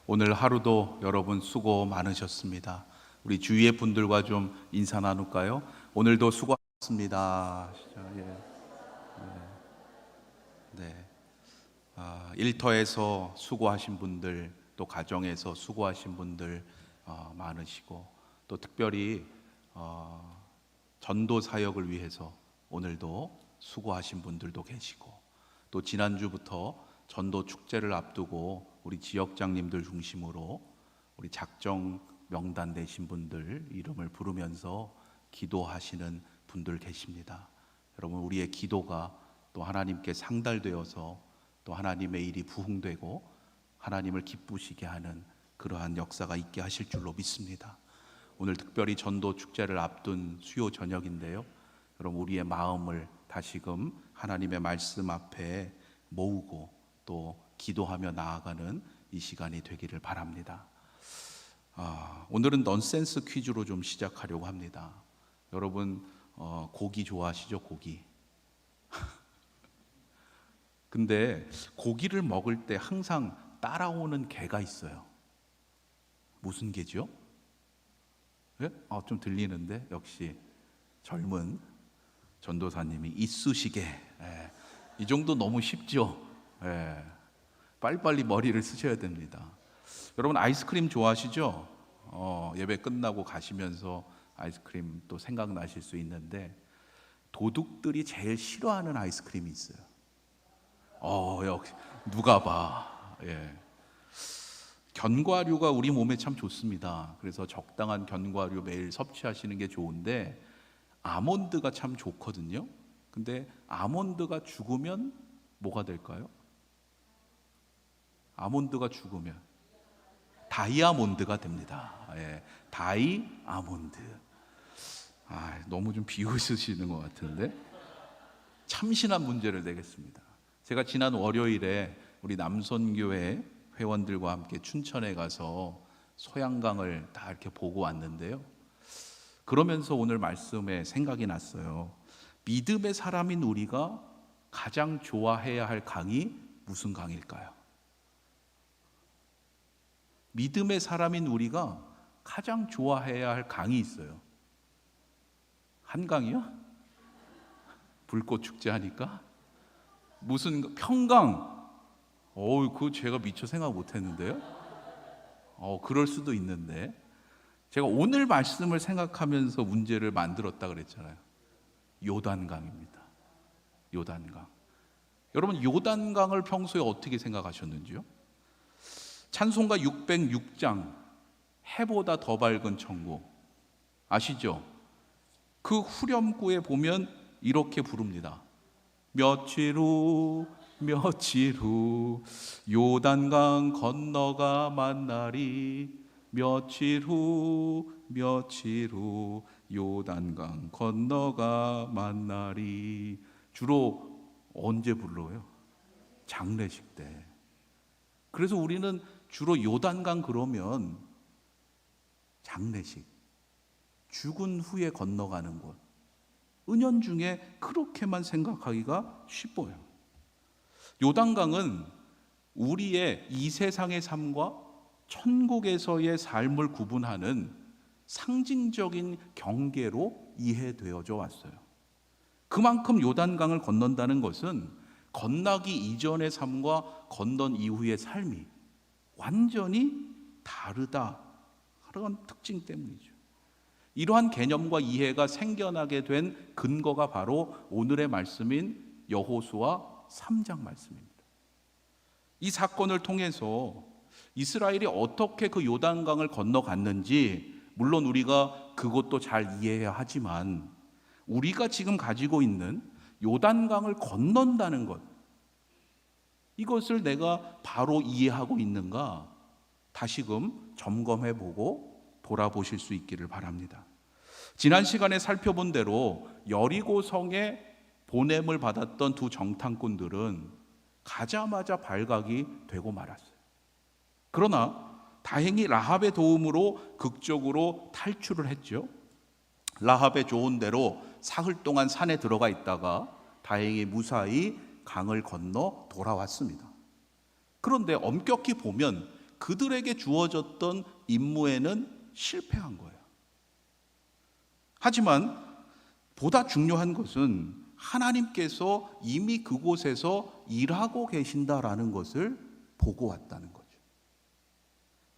오늘 하루도 여러분 수고 많으셨습니다. 우리 주위의 분들과 좀 인사 나눌까요? 오늘도 수고하셨습니다. 예. 네. 일터에서 수고하신 분들, 또 가정에서 수고하신 분들 많으시고, 또 특별히 전도 사역을 위해서 오늘도 수고하신 분들도 계시고, 또 지난주부터 전도 축제를 앞두고 우리 지역장님들 중심으로 우리 작정 명단 되신 분들 이름을 부르면서 기도하시는 분들 계십니다. 여러분, 우리의 기도가 또 하나님께 상달되어서 또 하나님의 일이 부흥되고 하나님을 기쁘시게 하는 그러한 역사가 있게 하실 줄로 믿습니다. 오늘 특별히 전도 축제를 앞둔 수요 저녁인데요, 여러분, 우리의 마음을 다시금 하나님의 말씀 앞에 모으고 또 기도하며 나아가는 이 시간이 되기를 바랍니다. 오늘은 넌센스 퀴즈로 좀 시작하려고 합니다. 여러분, 고기 좋아하시죠? 고기. 근데 고기를 먹을 때 항상 따라오는 개가 있어요. 무슨 개죠? 예? 좀 들리는데 역시 젊은 전도사님이 이쑤시개. 예. 이 정도 너무 쉽죠? 예. 빨리빨리 머리를 쓰셔야 됩니다. 여러분, 아이스크림 좋아하시죠? 예배 끝나고 가시면서 아이스크림 또 생각나실 수 있는데, 도둑들이 제일 싫어하는 아이스크림이 있어요. 역시 누가 봐. 예. 견과류가 우리 몸에 참 좋습니다. 그래서 적당한 견과류 매일 섭취하시는 게 좋은데, 아몬드가 참 좋거든요. 근데 아몬드가 죽으면 뭐가 될까요? 아몬드가 죽으면 다이아몬드가 됩니다. 예, 다이아몬드. 너무 좀 비웃으시는 것 같은데, 참신한 문제를 내겠습니다. 제가 지난 월요일에 우리 남선교회 회원들과 함께 춘천에 가서 소양강을 다 이렇게 보고 왔는데요, 그러면서 오늘 말씀에 생각이 났어요. 믿음의 사람인 우리가 가장 좋아해야 할 강이 무슨 강일까요? 믿음의 사람인 우리가 가장 좋아해야 할 강이 있어요. 한강이요? 불꽃 축제 하니까? 무슨 평강? 그거 제가 미처 생각 못 했는데요? 그럴 수도 있는데, 제가 오늘 말씀을 생각하면서 문제를 만들었다 그랬잖아요. 요단강입니다. 요단강. 여러분, 요단강을 평소에 어떻게 생각하셨는지요? 찬송가 606장 해보다 더 밝은 천국 아시죠? 그 후렴구에 보면 이렇게 부릅니다. 며칠 후 요단강 건너가 만나리. 며칠 후 요단강 건너가 만나리. 주로 언제 불러요? 장례식 때. 그래서 우리는 주로 요단강 그러면 장례식, 죽은 후에 건너가는 곳, 은연중에 그렇게만 생각하기가 쉽어요. 요단강은 우리의 이 세상의 삶과 천국에서의 삶을 구분하는 상징적인 경계로 이해되어져 왔어요. 그만큼 요단강을 건넌다는 것은 건너기 이전의 삶과 건넌 이후의 삶이 완전히 다르다, 그런 특징 때문이죠. 이러한 개념과 이해가 생겨나게 된 근거가 바로 오늘의 말씀인 여호수아 3장 말씀입니다. 이 사건을 통해서 이스라엘이 어떻게 그 요단강을 건너갔는지, 물론 우리가 그것도 잘 이해해야 하지만, 우리가 지금 가지고 있는 요단강을 건넌다는 것, 이것을 내가 바로 이해하고 있는가 다시금 점검해보고 돌아보실 수 있기를 바랍니다. 지난 시간에 살펴본 대로 여리고성에 보냄을 받았던 두 정탐꾼들은 가자마자 발각이 되고 말았어요. 그러나 다행히 라합의 도움으로 극적으로 탈출을 했죠. 라합의 좋은 대로 사흘 동안 산에 들어가 있다가 다행히 무사히 강을 건너 돌아왔습니다. 그런데 엄격히 보면 그들에게 주어졌던 임무에는 실패한 거예요. 하지만 보다 중요한 것은 하나님께서 이미 그곳에서 일하고 계신다라는 것을 보고 왔다는 거죠.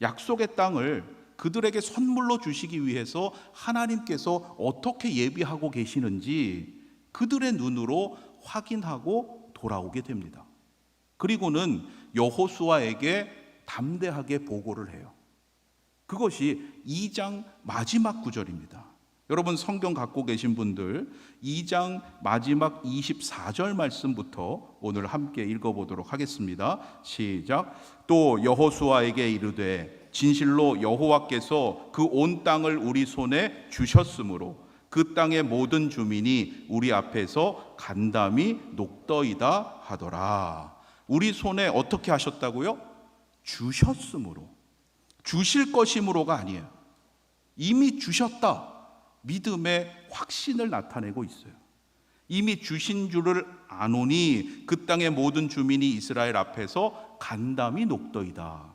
약속의 땅을 그들에게 선물로 주시기 위해서 하나님께서 어떻게 예비하고 계시는지 그들의 눈으로 확인하고 돌아오게 됩니다. 그리고는 여호수아에게 담대하게 보고를 해요. 그것이 2장 마지막 구절입니다. 여러분 성경 갖고 계신 분들 2장 마지막 24절 말씀부터 오늘 함께 읽어보도록 하겠습니다. 시작. 또 여호수아에게 이르되 진실로 여호와께서 그 온 땅을 우리 손에 주셨으므로 그 땅의 모든 주민이 우리 앞에서 간담이 녹더이다 하더라. 우리 손에 어떻게 하셨다고요? 주셨으므로. 주실 것이므로가 아니에요. 이미 주셨다. 믿음의 확신을 나타내고 있어요. 이미 주신 줄을 아노니 그 땅의 모든 주민이 이스라엘 앞에서 간담이 녹더이다.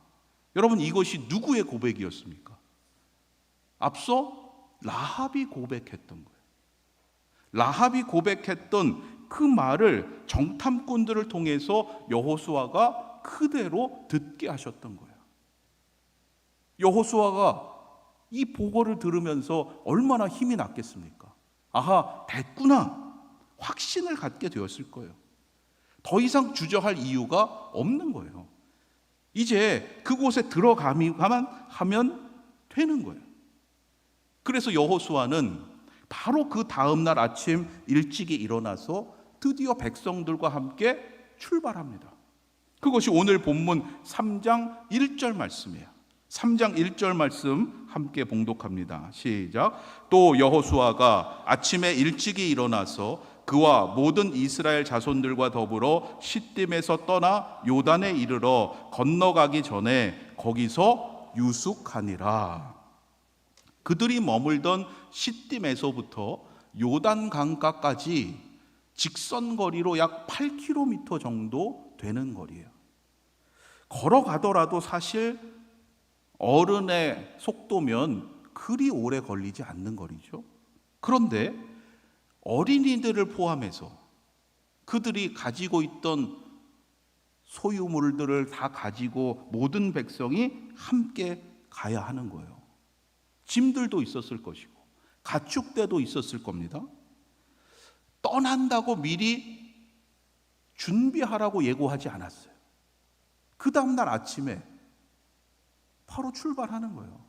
여러분 이것이 누구의 고백이었습니까? 앞서 라합이 고백했던 거예요. 라합이 고백했던 그 말을 정탐꾼들을 통해서 여호수아가 그대로 듣게 하셨던 거예요. 여호수아가 이 보고를 들으면서 얼마나 힘이 났겠습니까? 아하, 됐구나. 확신을 갖게 되었을 거예요. 더 이상 주저할 이유가 없는 거예요. 이제 그곳에 들어가기만 하면 되는 거예요. 그래서 여호수아는 바로 그 다음날 아침 일찍이 일어나서 드디어 백성들과 함께 출발합니다. 그것이 오늘 본문 3장 1절 말씀이에요. 3장 1절 말씀 함께 봉독합니다. 시작. 또 여호수아가 아침에 일찍이 일어나서 그와 모든 이스라엘 자손들과 더불어 시딤에서 떠나 요단에 이르러 건너가기 전에 거기서 유숙하니라. 그들이 머물던 시딤에서부터 요단 강가까지 직선 거리로 약 8km 정도 되는 거리예요. 걸어가더라도 사실 어른의 속도면 그리 오래 걸리지 않는 거리죠. 그런데 어린이들을 포함해서 그들이 가지고 있던 소유물들을 다 가지고 모든 백성이 함께 가야 하는 거예요. 짐들도 있었을 것이고 가축대도 있었을 겁니다. 떠난다고 미리 준비하라고 예고하지 않았어요. 그 다음날 아침에 바로 출발하는 거예요.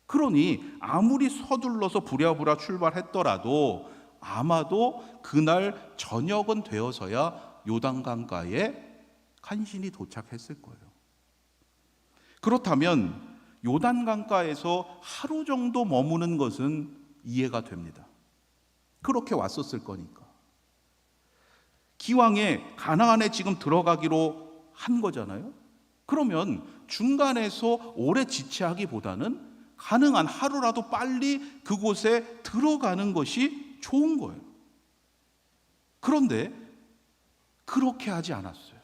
그러니 아무리 서둘러서 부랴부랴 출발했더라도 아마도 그날 저녁은 되어서야 요단강가에 간신히 도착했을 거예요. 그렇다면 요단강가에서 하루 정도 머무는 것은 이해가 됩니다. 그렇게 왔었을 거니까. 기왕에 가나안에 지금 들어가기로 한 거잖아요. 그러면 중간에서 오래 지체하기보다는 가능한 하루라도 빨리 그곳에 들어가는 것이 좋은 거예요. 그런데 그렇게 하지 않았어요.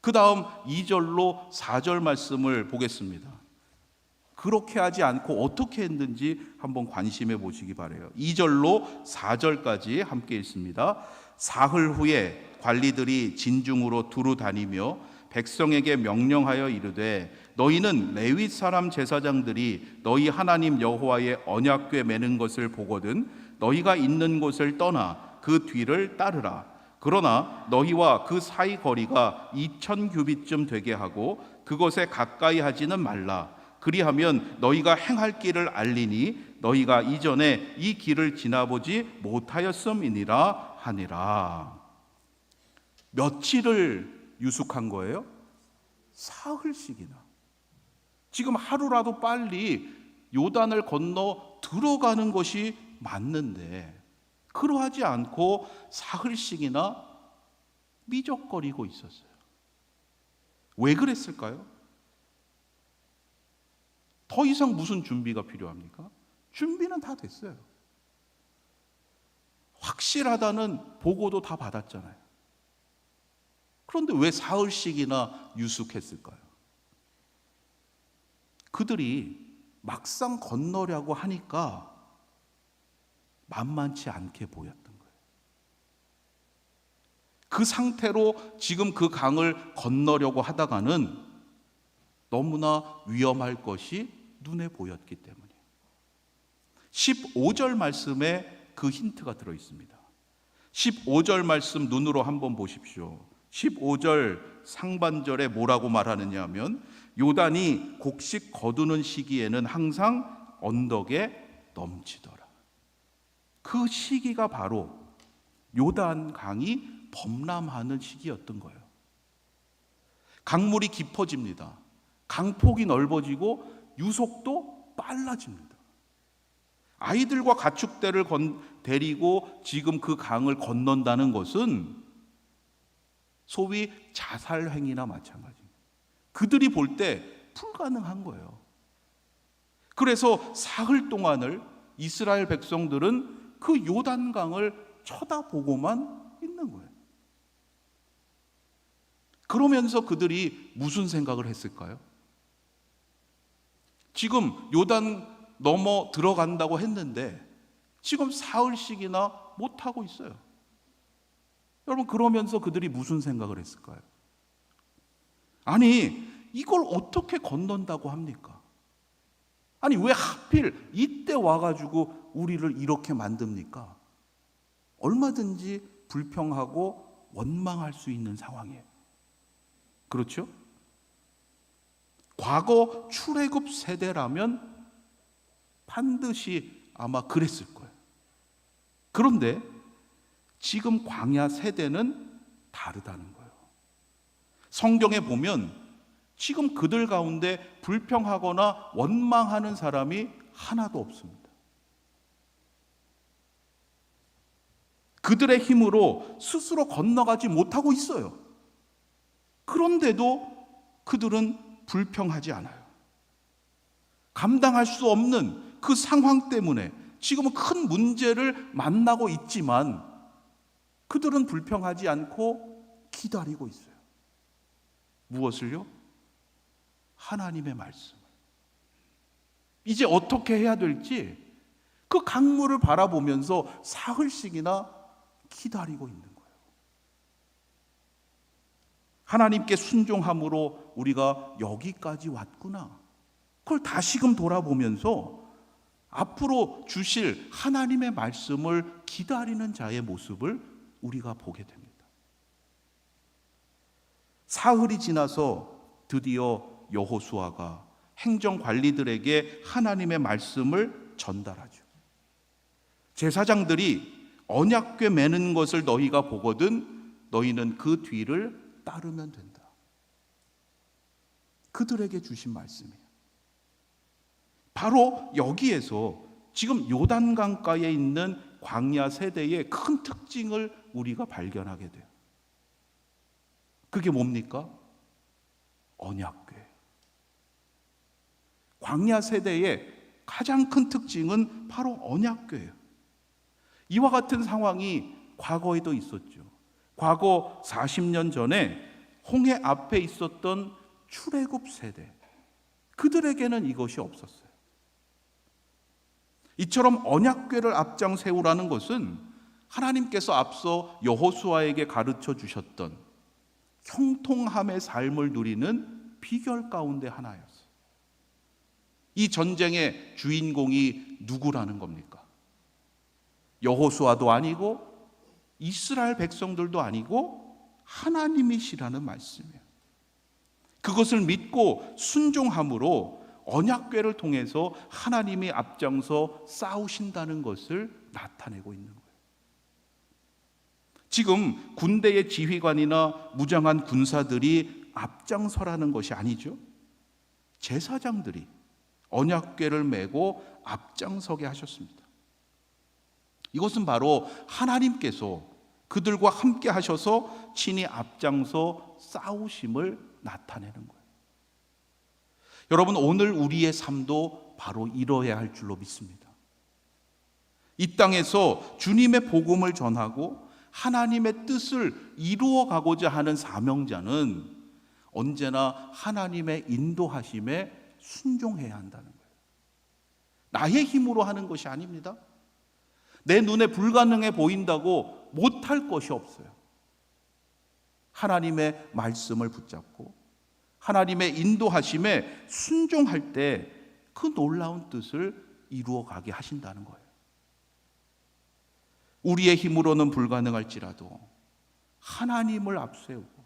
그 다음 2절로 4절 말씀을 보겠습니다. 그렇게 하지 않고 어떻게 했는지 한번 관심해 보시기 바라요. 2절로 4절까지 함께 읽습니다. 사흘 후에 관리들이 진중으로 두루 다니며 백성에게 명령하여 이르되 너희는 레위 사람 제사장들이 너희 하나님 여호와의 언약궤 매는 것을 보거든 너희가 있는 곳을 떠나 그 뒤를 따르라. 그러나 너희와 그 사이 거리가 2000규빗쯤 되게 하고 그것에 가까이 하지는 말라. 그리하면 너희가 행할 길을 알리니 너희가 이전에 이 길을 지나보지 못하였음이니라 하니라. 며칠을 유숙한 거예요? 사흘씩이나. 지금 하루라도 빨리 요단을 건너 들어가는 것이 맞는데 그러하지 않고 사흘씩이나 미적거리고 있었어요. 왜 그랬을까요? 더 이상 무슨 준비가 필요합니까? 준비는 다 됐어요. 확실하다는 보고도 다 받았잖아요. 그런데 왜 사흘씩이나 유숙했을까요? 그들이 막상 건너려고 하니까 만만치 않게 보였던 거예요. 그 상태로 지금 그 강을 건너려고 하다가는 너무나 위험할 것이 눈에 보였기 때문이에요. 15절 말씀에 그 힌트가 들어 있습니다. 15절 말씀 눈으로 한번 보십시오. 15절 상반절에 뭐라고 말하느냐 하면 요단이 곡식 거두는 시기에는 항상 언덕에 넘치더라. 그 시기가 바로 요단 강이 범람하는 시기였던 거예요. 강물이 깊어집니다. 강폭이 넓어지고 유속도 빨라집니다. 아이들과 가축대를 데리고 지금 그 강을 건넌다는 것은 소위 자살행위나 마찬가지입니다. 그들이 볼 때 불가능한 거예요. 그래서 사흘 동안을 이스라엘 백성들은 그 요단강을 쳐다보고만 있는 거예요. 그러면서 그들이 무슨 생각을 했을까요? 지금 요단 넘어 들어간다고 했는데 지금 사흘씩이나 못하고 있어요. 여러분, 그러면서 그들이 무슨 생각을 했을까요? 아니, 이걸 어떻게 건넌다고 합니까? 아니, 왜 하필 이때 와가지고 우리를 이렇게 만듭니까? 얼마든지 불평하고 원망할 수 있는 상황이에요. 그렇죠? 과거 출애굽 세대라면 반드시 아마 그랬을 거예요. 그런데 지금 광야 세대는 다르다는 거예요. 성경에 보면 지금 그들 가운데 불평하거나 원망하는 사람이 하나도 없습니다. 그들의 힘으로 스스로 건너가지 못하고 있어요. 그런데도 그들은 불평하지 않아요. 감당할 수 없는 그 상황 때문에 지금은 큰 문제를 만나고 있지만 그들은 불평하지 않고 기다리고 있어요. 무엇을요? 하나님의 말씀을. 이제 어떻게 해야 될지 그 강물을 바라보면서 사흘씩이나 기다리고 있는 거예요. 하나님께 순종함으로 우리가 여기까지 왔구나. 그걸 다시금 돌아보면서 앞으로 주실 하나님의 말씀을 기다리는 자의 모습을 우리가 보게 됩니다. 사흘이 지나서 드디어 여호수아가 행정관리들에게 하나님의 말씀을 전달하죠. 제사장들이 언약궤 매는 것을 너희가 보거든 너희는 그 뒤를 따르면 된다. 그들에게 주신 말씀이에요. 바로 여기에서 지금 요단강가에 있는 광야 세대의 큰 특징을 우리가 발견하게 돼요. 그게 뭡니까? 언약궤. 광야 세대의 가장 큰 특징은 바로 언약궤예요. 이와 같은 상황이 과거에도 있었죠. 과거 40년 전에 홍해 앞에 있었던 출애굽 세대, 그들에게는 이것이 없었어요. 이처럼 언약궤를 앞장 세우라는 것은 하나님께서 앞서 여호수아에게 가르쳐 주셨던 형통함의 삶을 누리는 비결 가운데 하나였어요. 이 전쟁의 주인공이 누구라는 겁니까? 여호수아도 아니고 이스라엘 백성들도 아니고 하나님이시라는 말씀이에요. 그것을 믿고 순종함으로 언약궤를 통해서 하나님이 앞장서 싸우신다는 것을 나타내고 있는 거예요. 지금 군대의 지휘관이나 무장한 군사들이 앞장서라는 것이 아니죠. 제사장들이 언약궤를 메고 앞장서게 하셨습니다. 이것은 바로 하나님께서 그들과 함께 하셔서 친히 앞장서 싸우심을 나타내는 거예요. 여러분, 오늘 우리의 삶도 바로 이러해야 할 줄로 믿습니다. 이 땅에서 주님의 복음을 전하고 하나님의 뜻을 이루어 가고자 하는 사명자는 언제나 하나님의 인도하심에 순종해야 한다는 거예요. 나의 힘으로 하는 것이 아닙니다. 내 눈에 불가능해 보인다고 못할 것이 없어요. 하나님의 말씀을 붙잡고 하나님의 인도하심에 순종할 때 그 놀라운 뜻을 이루어가게 하신다는 거예요. 우리의 힘으로는 불가능할지라도 하나님을 앞세우고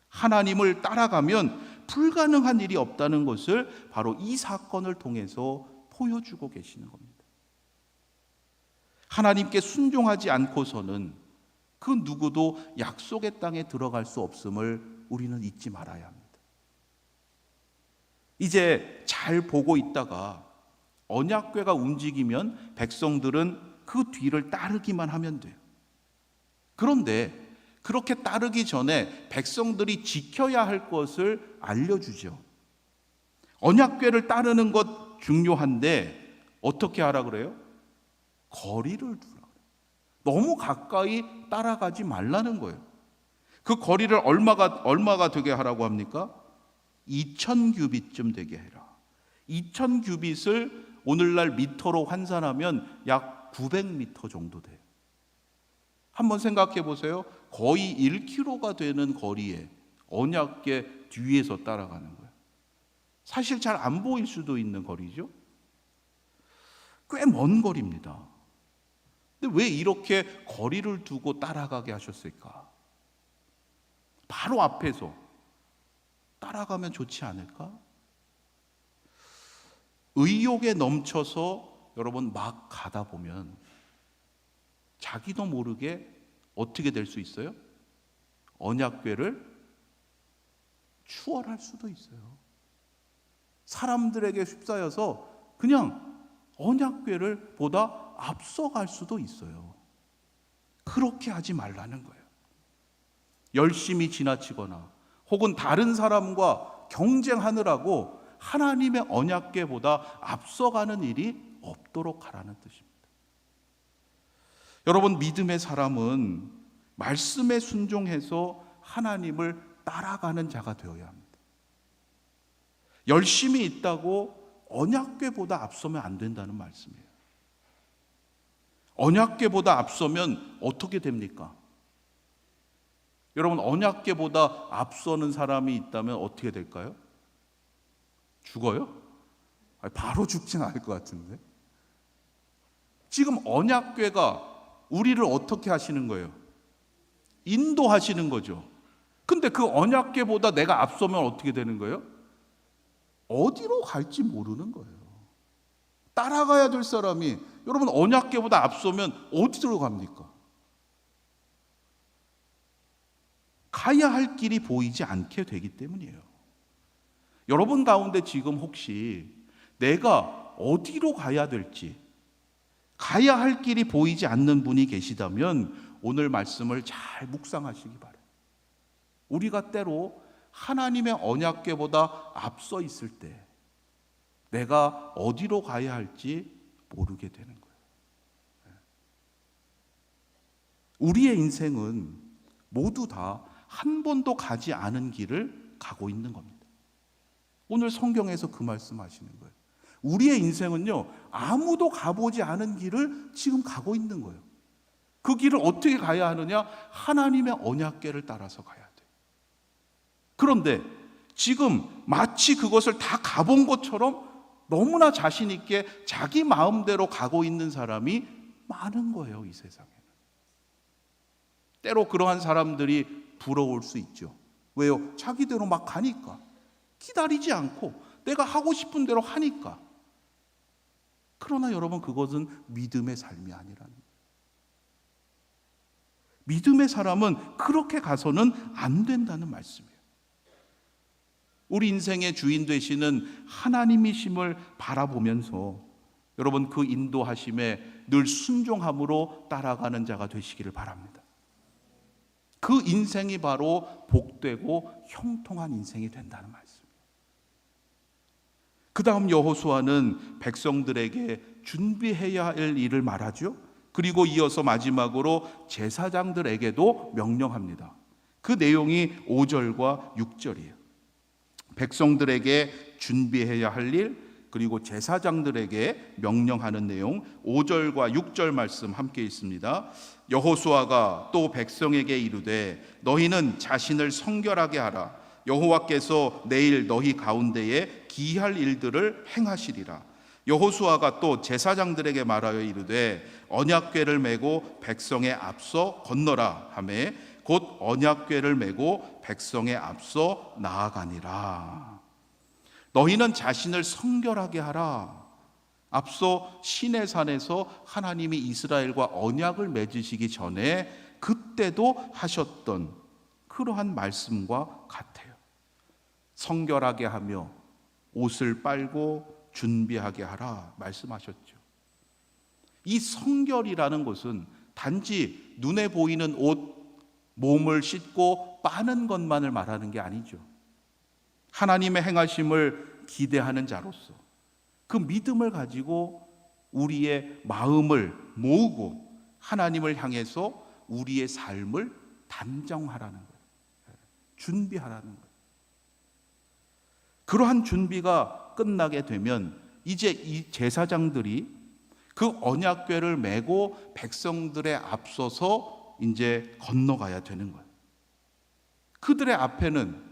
하나님을 따라가면 불가능한 일이 없다는 것을 바로 이 사건을 통해서 보여주고 계시는 겁니다. 하나님께 순종하지 않고서는 그 누구도 약속의 땅에 들어갈 수 없음을 우리는 잊지 말아야 합니다. 이제 잘 보고 있다가 언약궤가 움직이면 백성들은 그 뒤를 따르기만 하면 돼요. 그런데 그렇게 따르기 전에 백성들이 지켜야 할 것을 알려주죠. 언약궤를 따르는 것 중요한데 어떻게 하라 그래요? 거리를 두라 그래요. 너무 가까이 따라가지 말라는 거예요. 그 거리를 얼마가 되게 하라고 합니까? 2000규빗쯤 되게 해라. 2000규빗을 오늘날 미터로 환산하면 약 900m 정도 돼요. 한번 생각해 보세요. 거의 1km가 되는 거리에 언약궤 뒤에서 따라가는 거예요. 사실 잘 안 보일 수도 있는 거리죠. 꽤 먼 거리입니다. 근데 왜 이렇게 거리를 두고 따라가게 하셨을까? 바로 앞에서 따라가면 좋지 않을까? 의욕에 넘쳐서 여러분 막 가다 보면 자기도 모르게 어떻게 될 수 있어요? 언약궤를 추월할 수도 있어요. 사람들에게 휩싸여서 그냥 언약궤를 보다 앞서갈 수도 있어요. 그렇게 하지 말라는 거예요. 열심히 지나치거나 혹은 다른 사람과 경쟁하느라고 하나님의 언약궤보다 앞서가는 일이 없도록 하라는 뜻입니다. 여러분, 믿음의 사람은 말씀에 순종해서 하나님을 따라가는 자가 되어야 합니다. 열심히 있다고 언약궤보다 앞서면 안 된다는 말씀이에요. 언약궤보다 앞서면 어떻게 됩니까? 여러분, 언약궤보다 앞서는 사람이 있다면 어떻게 될까요? 죽어요? 바로 죽진 않을 것 같은데. 지금 언약궤가 우리를 어떻게 하시는 거예요? 인도하시는 거죠. 근데 그 언약궤보다 내가 앞서면 어떻게 되는 거예요? 어디로 갈지 모르는 거예요. 따라가야 될 사람이 여러분 언약궤보다 앞서면 어디로 갑니까? 가야 할 길이 보이지 않게 되기 때문이에요. 여러분 가운데 지금 혹시 내가 어디로 가야 될지, 가야 할 길이 보이지 않는 분이 계시다면 오늘 말씀을 잘 묵상하시기 바라요. 우리가 때로 하나님의 언약궤보다 앞서 있을 때 내가 어디로 가야 할지 모르게 되는 거예요. 우리의 인생은 모두 다 한 번도 가지 않은 길을 가고 있는 겁니다. 오늘 성경에서 그 말씀하시는 거예요. 우리의 인생은요, 아무도 가보지 않은 길을 지금 가고 있는 거예요. 그 길을 어떻게 가야 하느냐? 하나님의 언약궤를 따라서 가야 돼요. 그런데 지금 마치 그것을 다 가본 것처럼 너무나 자신 있게 자기 마음대로 가고 있는 사람이 많은 거예요, 이 세상에는. 때로 그러한 사람들이 부러울 수 있죠. 왜요? 자기대로 막 가니까. 기다리지 않고 내가 하고 싶은 대로 하니까. 그러나 여러분, 그것은 믿음의 삶이 아니라는 거예요. 믿음의 사람은 그렇게 가서는 안 된다는 말씀이에요. 우리 인생의 주인 되시는 하나님이심을 바라보면서 여러분 그 인도하심에 늘 순종함으로 따라가는 자가 되시기를 바랍니다. 그 인생이 바로 복되고 형통한 인생이 된다는 말씀이에요. 그 다음 여호수아는 백성들에게 준비해야 할 일을 말하죠. 그리고 이어서 마지막으로 제사장들에게도 명령합니다. 그 내용이 5절과 6절이에요. 백성들에게 준비해야 할 일, 그리고 제사장들에게 명령하는 내용, 5절과 6절 말씀 함께 있습니다. 여호수아가 또 백성에게 이르되 너희는 자신을 성결하게 하라. 여호와께서 내일 너희 가운데에 기이할 일들을 행하시리라. 여호수아가 또 제사장들에게 말하여 이르되 언약궤를 메고 백성의 앞서 건너라 하매 곧 언약궤를 메고 백성의 앞서 나아가니라. 너희는 자신을 성결하게 하라. 앞서 시내산에서 하나님이 이스라엘과 언약을 맺으시기 전에 그때도 하셨던 그러한 말씀과 같아요. 성결하게 하며 옷을 빨고 준비하게 하라 말씀하셨죠. 이 성결이라는 것은 단지 눈에 보이는 옷, 몸을 씻고 빠는 것만을 말하는 게 아니죠. 하나님의 행하심을 기대하는 자로서 그 믿음을 가지고 우리의 마음을 모으고 하나님을 향해서 우리의 삶을 단정하라는 거예요. 준비하라는 거예요. 그러한 준비가 끝나게 되면 이제 이 제사장들이 그 언약궤를 메고 백성들의 앞서서 이제 건너가야 되는 거예요. 그들의 앞에는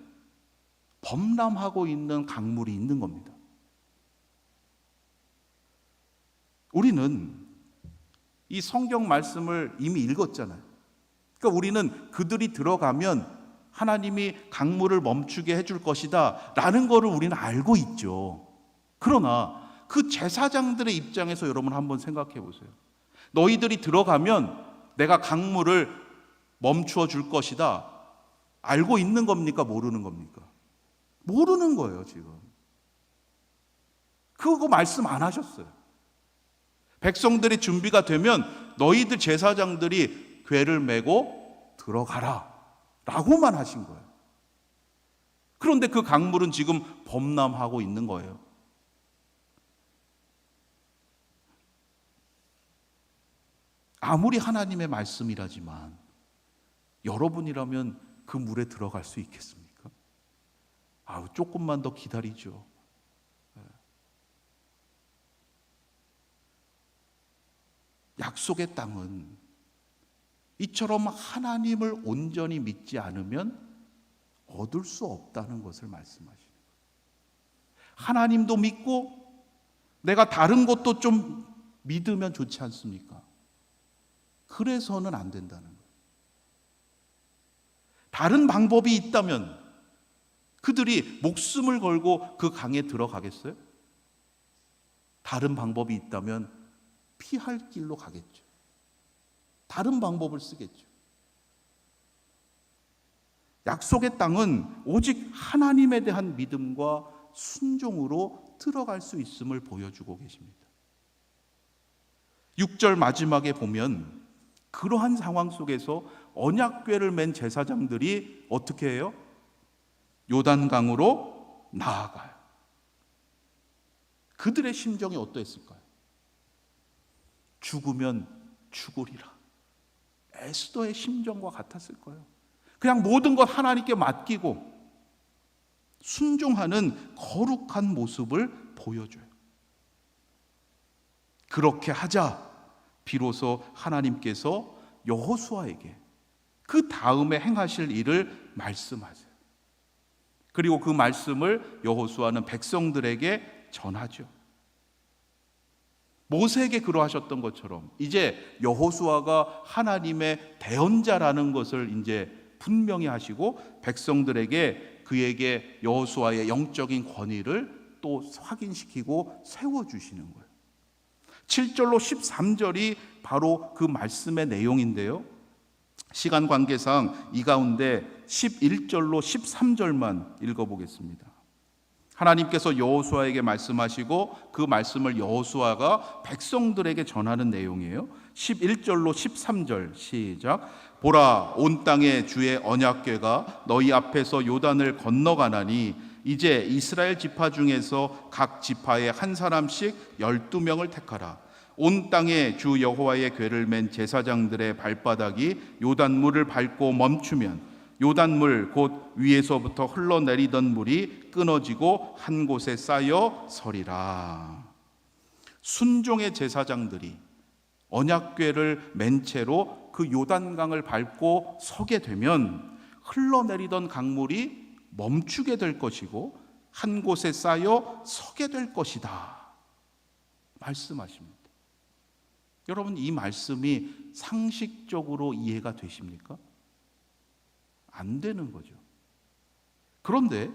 범람하고 있는 강물이 있는 겁니다. 우리는 이 성경 말씀을 이미 읽었잖아요. 그러니까 우리는 그들이 들어가면 하나님이 강물을 멈추게 해줄 것이다 라는 거를 우리는 알고 있죠. 그러나 그 제사장들의 입장에서 여러분 한번 생각해 보세요. 너희들이 들어가면 내가 강물을 멈추어 줄 것이다 알고 있는 겁니까? 모르는 겁니까? 모르는 거예요. 지금 그거 말씀 안 하셨어요. 백성들이 준비가 되면 너희들 제사장들이 궤를 메고 들어가라 라고만 하신 거예요. 그런데 그 강물은 지금 범람하고 있는 거예요. 아무리 하나님의 말씀이라지만 여러분이라면 그 물에 들어갈 수 있겠습니까? 조금만 더 기다리죠. 약속의 땅은 이처럼 하나님을 온전히 믿지 않으면 얻을 수 없다는 것을 말씀하시는 거예요. 하나님도 믿고 내가 다른 것도 좀 믿으면 좋지 않습니까? 그래서는 안 된다는 거예요. 다른 방법이 있다면 그들이 목숨을 걸고 그 강에 들어가겠어요? 다른 방법이 있다면 피할 길로 가겠죠. 다른 방법을 쓰겠죠. 약속의 땅은 오직 하나님에 대한 믿음과 순종으로 들어갈 수 있음을 보여주고 계십니다. 6절 마지막에 보면 그러한 상황 속에서 언약궤를 맨 제사장들이 어떻게 해요? 요단강으로 나아가요. 그들의 심정이 어떠했을까요? 죽으면 죽으리라. 에스더의 심정과 같았을 거예요. 그냥 모든 것 하나님께 맡기고 순종하는 거룩한 모습을 보여줘요. 그렇게 하자 비로소 하나님께서 여호수아에게 그 다음에 행하실 일을 말씀하세요. 그리고 그 말씀을 여호수아는 백성들에게 전하죠. 모세에게 그러하셨던 것처럼 이제 여호수아가 하나님의 대언자라는 것을 이제 분명히 하시고 백성들에게 그에게 여호수아의 영적인 권위를 또 확인시키고 세워주시는 거예요. 7절로 13절이 바로 그 말씀의 내용인데요. 시간 관계상 이 가운데 11절로 13절만 읽어보겠습니다. 하나님께서 여호수아에게 말씀하시고 그 말씀을 여호수아가 백성들에게 전하는 내용이에요. 11절로 13절 시작. 보라, 온 땅에 주의 언약궤가 너희 앞에서 요단을 건너가나니 이제 이스라엘 지파 중에서 각 지파에 한 사람씩 12명을 택하라. 온 땅에 주 여호와의 궤를 맨 제사장들의 발바닥이 요단물을 밟고 멈추면 요단물 곧 위에서부터 흘러내리던 물이 끊어지고 한 곳에 쌓여 서리라. 순종의 제사장들이 언약궤를 맨 채로 그 요단강을 밟고 서게 되면 흘러내리던 강물이 멈추게 될 것이고 한 곳에 쌓여 서게 될 것이다 말씀하십니다. 여러분, 이 말씀이 상식적으로 이해가 되십니까? 안 되는 거죠. 그런데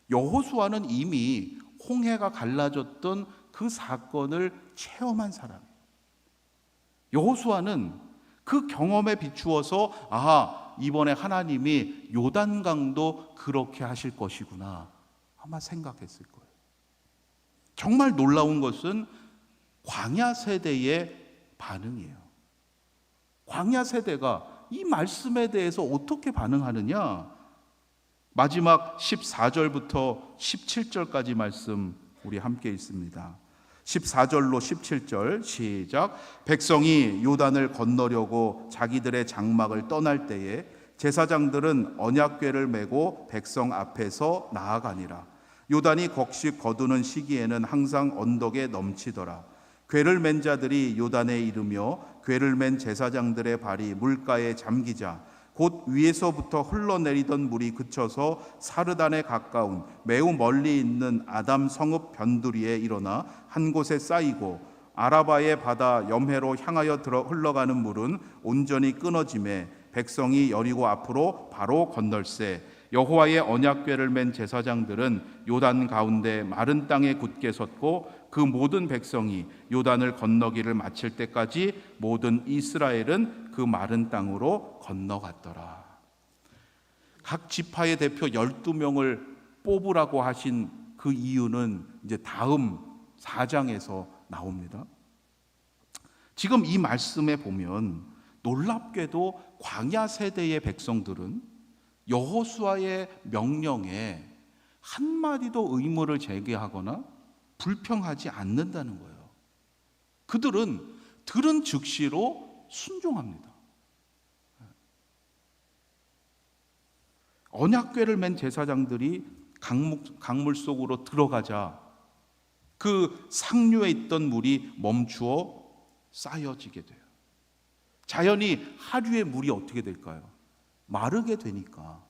여호수아는 이미 홍해가 갈라졌던 그 사건을 체험한 사람이에요. 여호수아는 그 경험에 비추어서 이번에 하나님이 요단강도 그렇게 하실 것이구나 아마 생각했을 거예요. 정말 놀라운 것은 광야 세대의 반응이에요. 광야 세대가 이 말씀에 대해서 어떻게 반응하느냐? 마지막 14절부터 17절까지 말씀 우리 함께 읽습니다. 14절로 17절 시작. 백성이 요단을 건너려고 자기들의 장막을 떠날 때에 제사장들은 언약궤를 메고 백성 앞에서 나아가니라. 요단이 곡식 거두는 시기에는 항상 언덕에 넘치더라. 궤를 맨 자들이 요단에 이르며 궤를 맨 제사장들의 발이 물가에 잠기자 곧 위에서부터 흘러내리던 물이 그쳐서 사르단에 가까운 매우 멀리 있는 아담 성읍 변두리에 일어나 한 곳에 쌓이고 아라바의 바다 염해로 향하여 흘러가는 물은 온전히 끊어짐에 백성이 여리고 앞으로 바로 건널세. 여호와의 언약궤를 맨 제사장들은 요단 가운데 마른 땅에 굳게 섰고 그 모든 백성이 요단을 건너기를 마칠 때까지 모든 이스라엘은 그 마른 땅으로 건너갔더라. 각 지파의 대표 12명을 뽑으라고 하신 그 이유는 이제 다음 4장에서 나옵니다. 지금 이 말씀에 보면 놀랍게도 광야 세대의 백성들은 여호수아의 명령에 한마디도 의문을 제기하거나 불평하지 않는다는 거예요. 그들은 들은 즉시로 순종합니다. 언약궤를 맨 제사장들이 강물 속으로 들어가자 그 상류에 있던 물이 멈추어 쌓여지게 돼요. 자연히 하류의 물이 어떻게 될까요? 마르게 되니까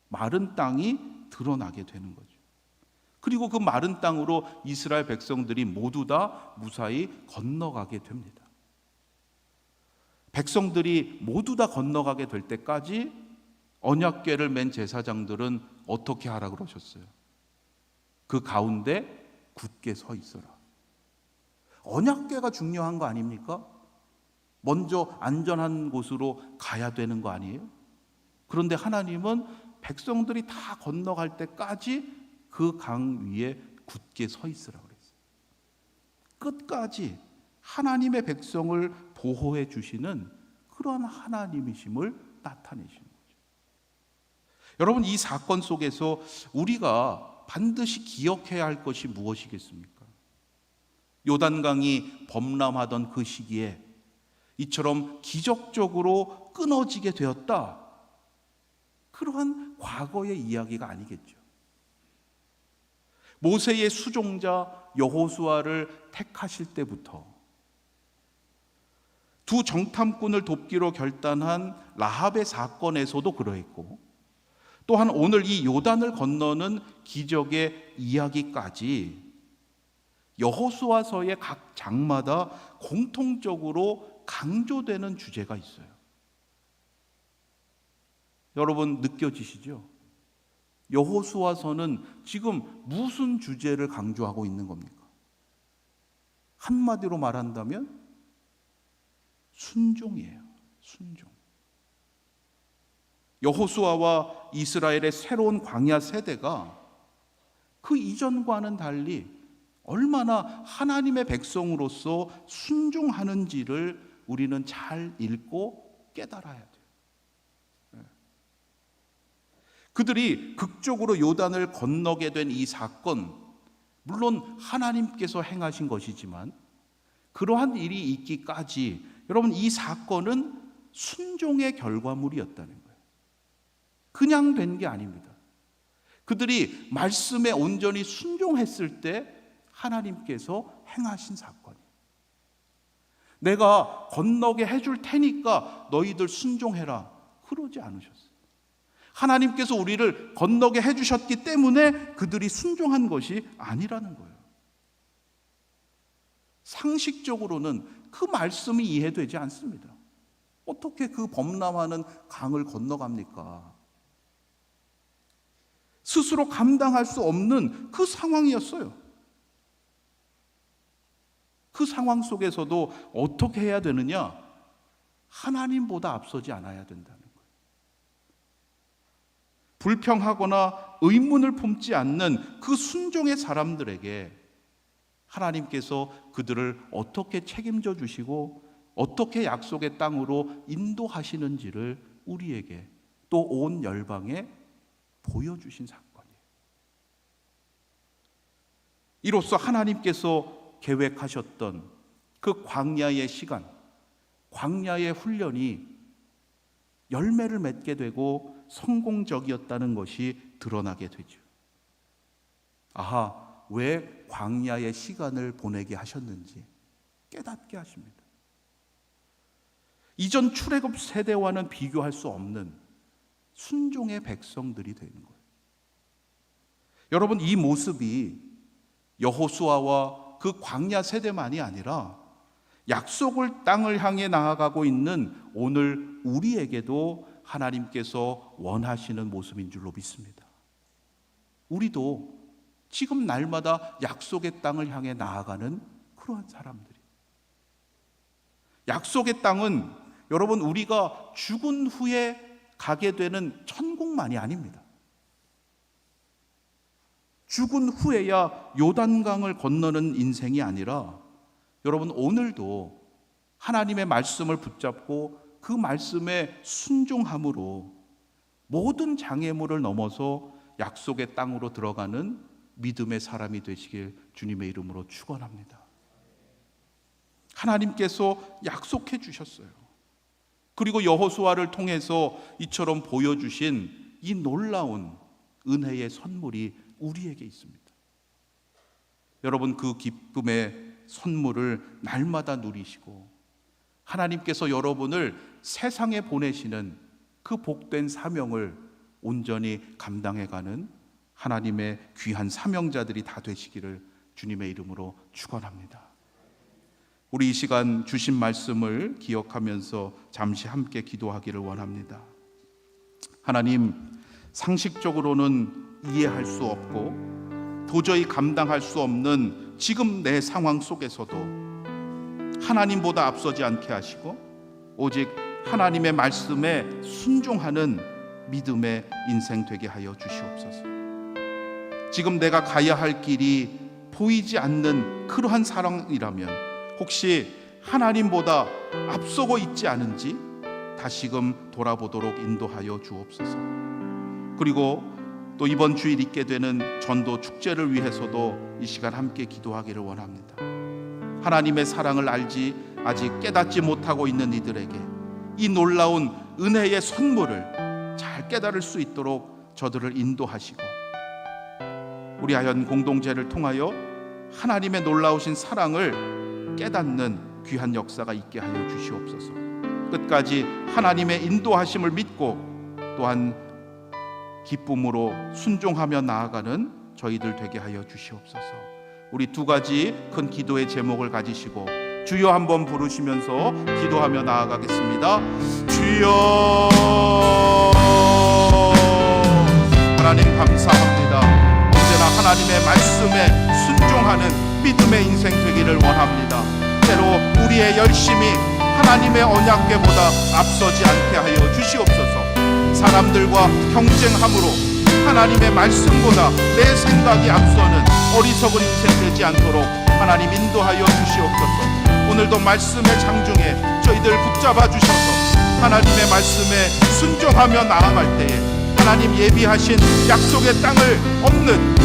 마른 땅이 드러나게 되는 거죠. 그리고 그 마른 땅으로 이스라엘 백성들이 모두 다 무사히 건너가게 됩니다. 백성들이 모두 다 건너가게 될 때까지 언약궤를 맨 제사장들은 어떻게 하라 그러셨어요? 그 가운데 굳게 서 있어라. 언약궤가 중요한 거 아닙니까? 먼저 안전한 곳으로 가야 되는 거 아니에요? 그런데 하나님은 백성들이 다 건너갈 때까지 그 강 위에 굳게 서 있으라고 그랬어요. 끝까지 하나님의 백성을 보호해 주시는 그러한 하나님이심을 나타내시는 거죠. 여러분, 이 사건 속에서 우리가 반드시 기억해야 할 것이 무엇이겠습니까? 요단강이 범람하던 그 시기에 이처럼 기적적으로 끊어지게 되었다. 그러한 과거의 이야기가 아니겠죠. 모세의 수종자 여호수아를 택하실 때부터 두 정탐꾼을 돕기로 결단한 라합의 사건에서도 그러했고, 또한 오늘 이 요단을 건너는 기적의 이야기까지 여호수아서의 각 장마다 공통적으로 강조되는 주제가 있어요. 여러분, 느껴지시죠? 여호수아서는 지금 무슨 주제를 강조하고 있는 겁니까? 한마디로 말한다면 순종이에요. 순종. 여호수아와 이스라엘의 새로운 광야 세대가 그 이전과는 달리 얼마나 하나님의 백성으로서 순종하는지를 우리는 잘 읽고 깨달아야 돼요. 그들이 극적으로 요단을 건너게 된 이 사건, 물론 하나님께서 행하신 것이지만 그러한 일이 있기까지 여러분, 이 사건은 순종의 결과물이었다는 거예요. 그냥 된 게 아닙니다. 그들이 말씀에 온전히 순종했을 때 하나님께서 행하신 사건이에요. 내가 건너게 해줄 테니까 너희들 순종해라, 그러지 않으셨어요. 하나님께서 우리를 건너게 해주셨기 때문에 그들이 순종한 것이 아니라는 거예요. 상식적으로는 그 말씀이 이해되지 않습니다. 어떻게 그 범람하는 강을 건너갑니까? 스스로 감당할 수 없는 그 상황이었어요. 그 상황 속에서도 어떻게 해야 되느냐? 하나님보다 앞서지 않아야 된다는 거예요. 불평하거나 의문을 품지 않는 그 순종의 사람들에게 하나님께서 그들을 어떻게 책임져 주시고 어떻게 약속의 땅으로 인도하시는지를 우리에게 또 온 열방에 보여주신 사건이에요. 이로써 하나님께서 계획하셨던 그 광야의 시간, 광야의 훈련이 열매를 맺게 되고 성공적이었다는 것이 드러나게 되죠. 아하, 왜 광야의 시간을 보내게 하셨는지 깨닫게 하십니다. 이전 출애굽 세대와는 비교할 수 없는 순종의 백성들이 되는 거예요. 여러분, 이 모습이 여호수아와 그 광야 세대만이 아니라 약속을 땅을 향해 나아가고 있는 오늘 우리에게도 하나님께서 원하시는 모습인 줄로 믿습니다. 우리도 지금 날마다 약속의 땅을 향해 나아가는 그러한 사람들이에요. 약속의 땅은 여러분, 우리가 죽은 후에 가게 되는 천국만이 아닙니다. 죽은 후에야 요단강을 건너는 인생이 아니라 여러분, 오늘도 하나님의 말씀을 붙잡고 그 말씀에 순종함으로 모든 장애물을 넘어서 약속의 땅으로 들어가는 믿음의 사람이 되시길 주님의 이름으로 축원합니다. 하나님께서 약속해 주셨어요. 그리고 여호수아를 통해서 이처럼 보여주신 이 놀라운 은혜의 선물이 우리에게 있습니다. 여러분, 그 기쁨의 선물을 날마다 누리시고 하나님께서 여러분을 세상에 보내시는 그 복된 사명을 온전히 감당해가는 하나님의 귀한 사명자들이 다 되시기를 주님의 이름으로 축원합니다. 우리 이 시간 주신 말씀을 기억하면서 잠시 함께 기도하기를 원합니다. 하나님, 상식적으로는 이해할 수 없고 도저히 감당할 수 없는 지금 내 상황 속에서도 하나님보다 앞서지 않게 하시고 오직 하나님의 말씀에 순종하는 믿음의 인생 되게 하여 주시옵소서. 지금 내가 가야 할 길이 보이지 않는 그러한 상황이라면 혹시 하나님보다 앞서고 있지 않은지 다시금 돌아보도록 인도하여 주옵소서. 그리고 또 이번 주일 있게 되는 전도 축제를 위해서도 이 시간 함께 기도하기를 원합니다. 하나님의 사랑을 알지 아직 깨닫지 못하고 있는 이들에게 이 놀라운 은혜의 선물을 잘 깨달을 수 있도록 저들을 인도하시고 우리 아현 공동체를 통하여 하나님의 놀라우신 사랑을 깨닫는 귀한 역사가 있게 하여 주시옵소서. 끝까지 하나님의 인도하심을 믿고 또한 기쁨으로 순종하며 나아가는 저희들 되게 하여 주시옵소서. 우리 두 가지 큰 기도의 제목을 가지시고 주여 한번 부르시면서 기도하며 나아가겠습니다. 주여, 하나님 감사합니다. 언제나 하나님의 말씀에 순종하는 믿음의 인생 되기를 원합니다. 때로 우리의 열심이 하나님의 언약궤보다 앞서지 않게 하여 주시옵소서. 사람들과 경쟁함으로 하나님의 말씀보다 내 생각이 앞서는 어리석은 인생 되지 않도록 하나님 인도하여 주시옵소서. 오늘도 말씀의 장중에 저희들 붙잡아 주셔서 하나님의 말씀에 순종하며 나아갈 때에 하나님 예비하신 약속의 땅을 얻는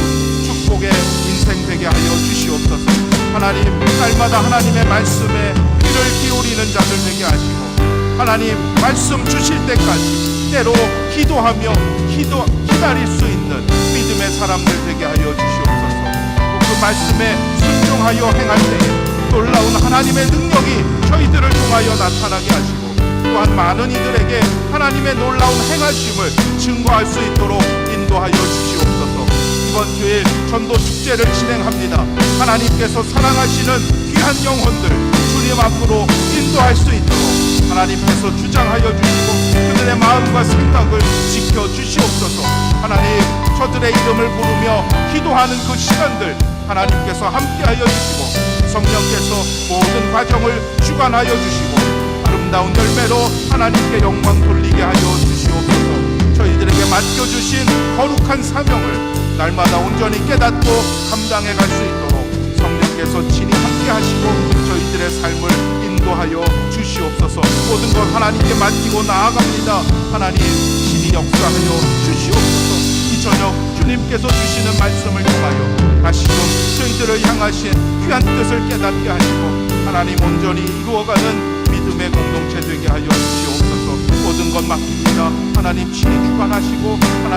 축복의 인생 되게 하여 주시옵소서. 하나님, 날마다 하나님의 말씀에 귀를 기울이는 자들 되게 하시고 하나님 말씀 주실 때까지 때로 기도하며 기다릴 수 있는 믿음의 사람들 되게 하여 주시옵소서. 또 그 말씀에 순종하여 행할 때에 놀라운 하나님의 능력이 저희들을 통하여 나타나게 하시고, 또한 많은 이들에게 하나님의 놀라운 행하심을 증거할 수 있도록 인도하여 주시옵소서. 이번 주일 전도 축제를 진행합니다. 하나님께서 사랑하시는 귀한 영혼들 주님 앞으로 인도할 수 있도록 하나님께서 주장하여 주시고 그들의 마음과 생각을 지켜주시옵소서. 하나님, 저들의 이름을 부르며 기도하는 그 시간들 하나님께서 함께하여 주시고 성령께서 모든 과정을 주관하여 주시고 아름다운 열매로 하나님께 영광 돌리게 하여 주시옵소서. 저희들에게 맡겨주신 거룩한 사명을 날마다 온전히 깨닫고 감당해 갈 수 있도록 성령께서 친히 함께 하시고 저희들의 삶을 인도하여 주시옵소서. 모든 것 하나님께 맡기고 나아갑니다. 하나님, 친히 역사하여 주시옵소서. 이 저녁 주님께서 주시는 말씀을 통하여 다시금 저희들을 향하신 귀한 뜻을 깨닫게 하시고 하나님 온전히 이루어가는 믿음의 공동체 되게 하여 주시옵소서. 모든 것 맡깁니다. 하나님 친히 주관하시고 하나님